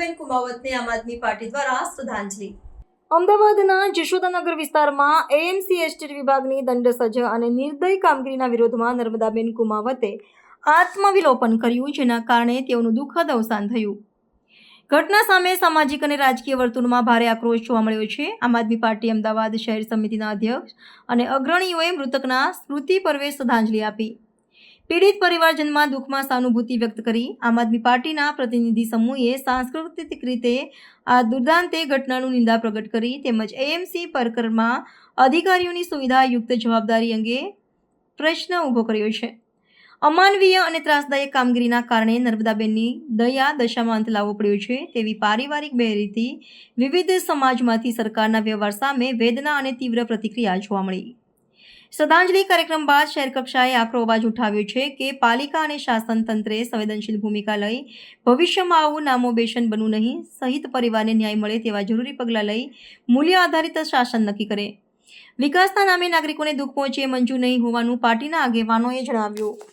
નર્મદાબેન કુમાવતને આમ આદમી પાર્ટી દ્વારા શ્રદ્ધાંજલિ। અમદાવાદના જશોદાનગર વિસ્તારમાં એએમસી એસ્ટેટ વિભાગની દંડ સજા અને નિર્દય કામગીરીના વિરોધમાં નર્મદાબેન કુમાવતે આત્મવિલોપન કર્યું, જેના કારણે તેઓનું દુઃખદ અવસાન થયું। ઘટના સામે સામાજિક અને રાજકીય વર્તુળમાં ભારે આક્રોશ જોવા મળ્યો છે। આમ આદમી પાર્ટી અમદાવાદ શહેર સમિતિના અધ્યક્ષ અને અગ્રણીઓએ મૃતકના સ્મૃતિ પર્વે શ્રદ્ધાંજલિ આપી। પીડિત પરિવારજનમાં દુઃખમાં સહાનુભૂતિ વ્યક્ત કરી આમ આદમી પાર્ટીના પ્રતિનિધિ સમૂહે સાંસ્કૃતિક રીતે આ દુર્દાંતે ઘટનાનું નિંદા પ્રગટ કરી તેમજ એએમસી પ્રકરણમાં અધિકારીઓની સુવિધાયુક્ત જવાબદારી અંગે પ્રશ્ન ઊભો કર્યો છે। અમાનવીય અને ત્રાસદાયક કામગીરીના કારણે નર્મદાબેનની દયા દશામાં અંત લાવવો પડ્યો છે તેવી પારિવારિક બેરીથી વિવિધ સમાજમાંથી સરકારના વ્યવહાર સામે વેદના અને તીવ્ર પ્રતિક્રિયા જોવા મળી। શ્રદ્ધાંજલિ કાર્યક્રમ બાદ શહેર કક્ષાએ આકરો અવાજ ઉઠાવ્યો છે કે પાલિકા અને શાસન તંત્રે સંવેદનશીલ ભૂમિકા લઈ ભવિષ્યમાં આવું નામોબેશન બનવું નહીં સહિત પરિવારને ન્યાય મળે તેવા જરૂરી પગલાં લઈ મૂલ્ય આધારિત શાસન નક્કી કરે। વિકાસના નામે નાગરિકોને દુઃખ પહોંચે મંજૂર નહીં હોવાનું પાર્ટીના આગેવાનોએ જણાવ્યું।